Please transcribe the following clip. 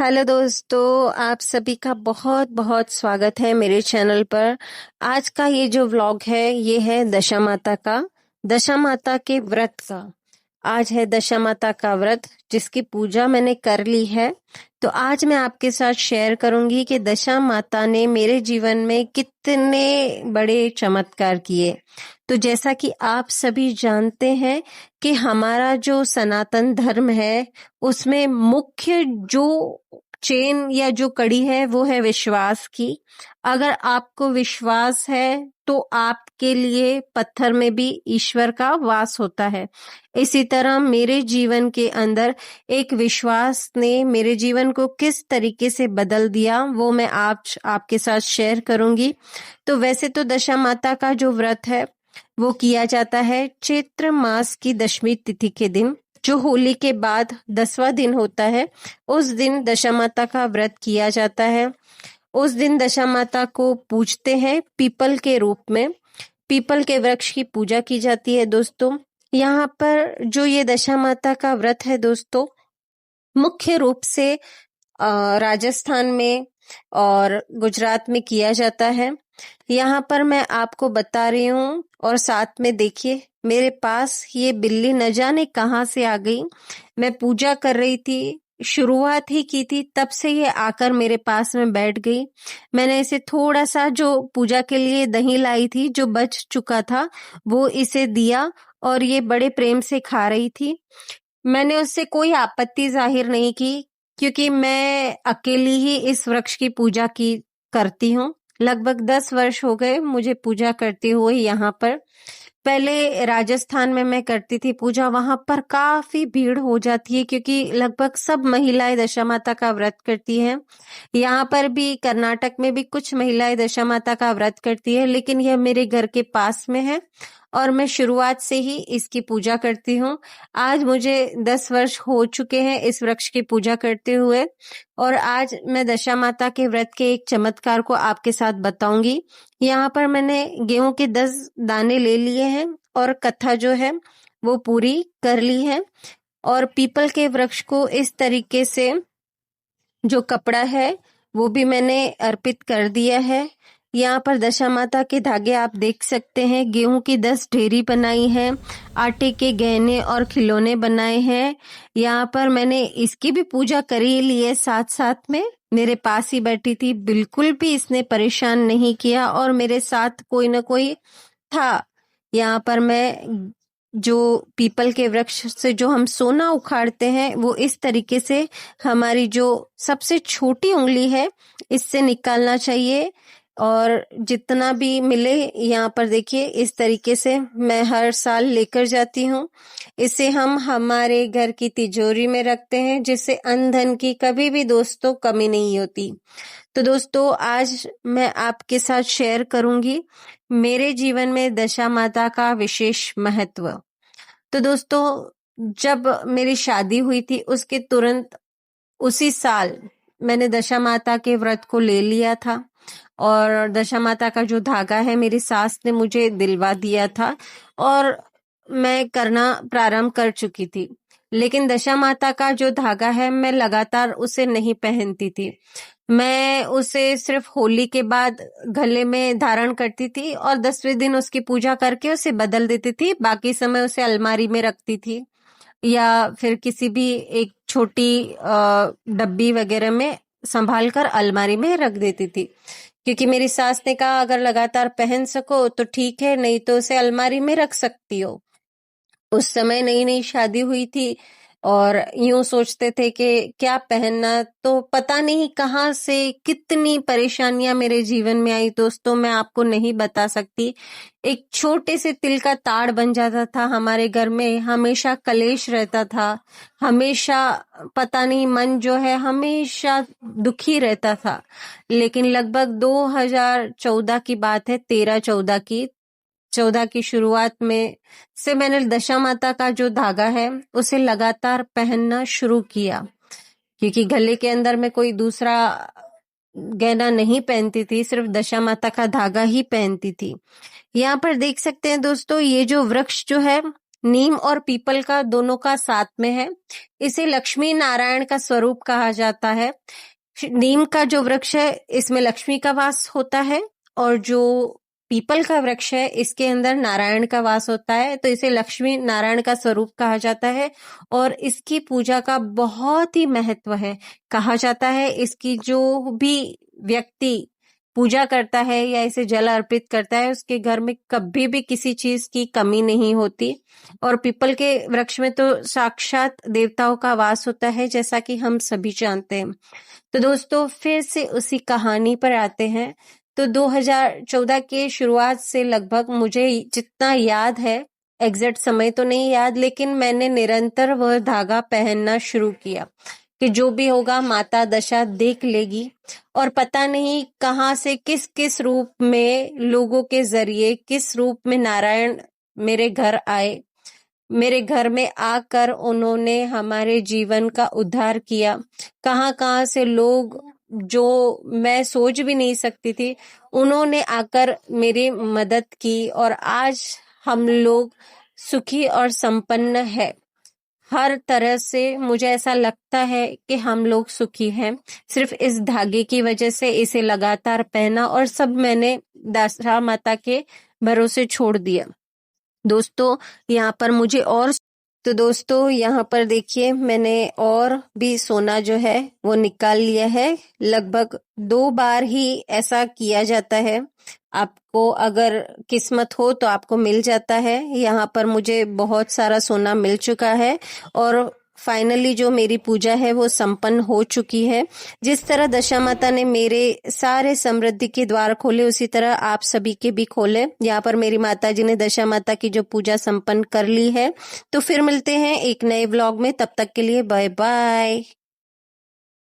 Hello दोस्तों, आप सभी का बहुत बहुत स्वागत है मेरे चैनल पर। आज का ये जो व्लॉग है ये है दशा माता का, दशा माता के व्रत का। आज है दशा माता का व्रत जिसकी पूजा मैंने कर ली है। तो आज मैं आपके साथ शेयर करूंगी कि दशा माता ने मेरे जीवन में कितने बड़े चमत्कार किए। तो जैसा कि आप सभी जानते हैं कि हमारा जो सनातन धर्म है उसमें मुख्य जो चेन या जो कड़ी है वो है विश्वास की। अगर आपको विश्वास है तो आपके लिए पत्थर में भी ईश्वर का वास होता है। इसी तरह मेरे जीवन के अंदर एक विश्वास ने मेरे जीवन को किस तरीके से बदल दिया वो मैं आज आपके साथ शेयर करूंगी। तो वैसे तो दशा माता का जो व्रत है वो किया जाता है चैत्र मास की दशमी तिथि के दिन, जो होली के बाद 10वां दिन होता है। उस दिन दशा माता का व्रत किया जाता है। उस दिन दशा माता को पूजते हैं पीपल के रूप में। पीपल के वृक्ष की पूजा की जाती है दोस्तों। यहाँ पर जो ये दशा माता का व्रत है दोस्तों, मुख्य रूप से राजस्थान में और गुजरात में किया जाता है। यहाँ पर मैं आपको बता रही हूँ और साथ में देखिए मेरे पास ये बिल्ली न जाने कहाँ से आ गई। मैं पूजा कर रही थी, शुरुआत ही की थी, तब से ये आकर मेरे पास में बैठ गई। मैंने इसे थोड़ा सा जो पूजा के लिए दही लाई थी जो बच चुका था वो इसे दिया और ये बड़े प्रेम से खा रही थी। मैंने उससे कोई आपत्ति जाहिर नहीं की क्योंकि मैं अकेली ही इस वृक्ष की पूजा की करती हूँ। लगभग 10 वर्ष हो गए मुझे पूजा करते हुए यहाँ पर। पहले राजस्थान में मैं करती थी पूजा, वहां पर काफी भीड़ हो जाती है क्योंकि लगभग सब महिलाएं दशा माता का व्रत करती हैं। यहाँ पर भी कर्नाटक में भी कुछ महिलाएं दशा माता का व्रत करती है, लेकिन यह मेरे घर के पास में है और मैं शुरुआत से ही इसकी पूजा करती हूँ। आज मुझे 10 वर्ष हो चुके हैं इस वृक्ष की पूजा करते हुए और आज मैं दशा माता के व्रत के एक चमत्कार को आपके साथ बताऊंगी। यहाँ पर मैंने गेहूं के 10 दाने ले लिए हैं और कथा जो है वो पूरी कर ली है और पीपल के वृक्ष को इस तरीके से जो कपड़ा है वो भी मैंने अर्पित कर दिया है। यहाँ पर दशा माता के धागे आप देख सकते हैं। गेहूं की 10 ढेरी बनाई है, आटे के गहने और खिलौने बनाए हैं। यहाँ पर मैंने इसकी भी पूजा करी ली है साथ साथ में। मेरे पास ही बैठी थी, बिल्कुल भी इसने परेशान नहीं किया और मेरे साथ कोई ना कोई था। यहाँ पर मैं जो पीपल के वृक्ष से जो हम सोना उखाड़ते हैं वो इस तरीके से हमारी जो सबसे छोटी उंगली है इससे निकालना चाहिए और जितना भी मिले यहाँ पर देखिए इस तरीके से मैं हर साल लेकर जाती हूँ। इसे हम हमारे घर की तिजोरी में रखते हैं जिससे अन्न धन की कभी भी दोस्तों कमी नहीं होती। तो दोस्तों आज मैं आपके साथ शेयर करूंगी मेरे जीवन में दशा माता का विशेष महत्व। तो दोस्तों जब मेरी शादी हुई थी उसके तुरंत उसी साल मैंने दशा माता के व्रत को ले लिया था और दशा माता का जो धागा है मेरी सास ने मुझे दिलवा दिया था और मैं करना प्रारंभ कर चुकी थी। लेकिन दशा माता का जो धागा है मैं लगातार उसे नहीं पहनती थी। मैं उसे सिर्फ होली के बाद गले में धारण करती थी और 10वें दिन उसकी पूजा करके उसे बदल देती थी। बाकी समय उसे अलमारी में रखती थी या फिर किसी भी एक छोटी डब्बी वगैरह में संभाल कर अलमारी में रख देती थी क्योंकि मेरी सास ने कहा अगर लगातार पहन सको तो ठीक है, नहीं तो उसे अलमारी में रख सकती हो। उस समय नई नई शादी हुई थी और यूं सोचते थे कि क्या पहनना, तो पता नहीं कहाँ से कितनी परेशानियां मेरे जीवन में आई दोस्तों, मैं आपको नहीं बता सकती। एक छोटे से तिल का ताड़ बन जाता था हमारे घर में, हमेशा कलेश रहता था, हमेशा पता नहीं मन जो है हमेशा दुखी रहता था। लेकिन लगभग 2014 की बात है, 13-14 की शुरुआत में से मैंने दशा माता का जो धागा है उसे लगातार पहनना शुरू किया क्योंकि गले के अंदर मैं कोई दूसरा गहना नहीं पहनती थी, सिर्फ दशा माता का धागा ही पहनती थी। यहाँ पर देख सकते हैं दोस्तों ये जो वृक्ष जो है नीम और पीपल का दोनों का साथ में है। इसे लक्ष्मी नारायण का स्वरूप कहा जाता है। नीम का जो वृक्ष है इसमें लक्ष्मी का वास होता है और जो पीपल का वृक्ष है इसके अंदर नारायण का वास होता है, तो इसे लक्ष्मी नारायण का स्वरूप कहा जाता है और इसकी पूजा का बहुत ही महत्व है। कहा जाता है इसकी जो भी व्यक्ति पूजा करता है या इसे जल अर्पित करता है उसके घर में कभी भी किसी चीज की कमी नहीं होती। और पीपल के वृक्ष में तो साक्षात देवताओं का वास होता है, जैसा कि हम सभी जानते हैं। तो दोस्तों फिर से उसी कहानी पर आते हैं। तो 2014 के शुरुआत से लगभग मुझे जितना याद है, एग्जैक्ट समय तो नहीं याद, लेकिन मैंने निरंतर वह धागा पहनना शुरू किया कि जो भी होगा माता दशा देख लेगी। और पता नहीं कहाँ से किस किस रूप में, लोगों के जरिए, किस रूप में नारायण मेरे घर आए। मेरे घर में आकर उन्होंने हमारे जीवन का उद्धार किया। कहाँ कहाँ से लोग जो मैं सोच भी नहीं सकती थी, उन्होंने आकर मेरी मदद की और आज हम लोग सुखी और संपन्न है। हर तरह से मुझे ऐसा लगता है कि हम लोग सुखी हैं, सिर्फ इस धागे की वजह से। इसे लगातार पहना और सब मैंने दशा माता के भरोसे छोड़ दिया। दोस्तों यहाँ पर मुझे और, तो दोस्तों यहाँ पर देखिए मैंने और भी सोना जो है वो निकाल लिया है। लगभग 2 बार ही ऐसा किया जाता है। आपको अगर किस्मत हो तो आपको मिल जाता है। यहाँ पर मुझे बहुत सारा सोना मिल चुका है और फाइनली जो मेरी पूजा है वो संपन्न हो चुकी है। जिस तरह दशा माता ने मेरे सारे समृद्धि के द्वार खोले, उसी तरह आप सभी के भी खोले। यहाँ पर मेरी माता जी ने दशा माता की जो पूजा संपन्न कर ली है। तो फिर मिलते हैं एक नए व्लॉग में, तब तक के लिए बाय बाय।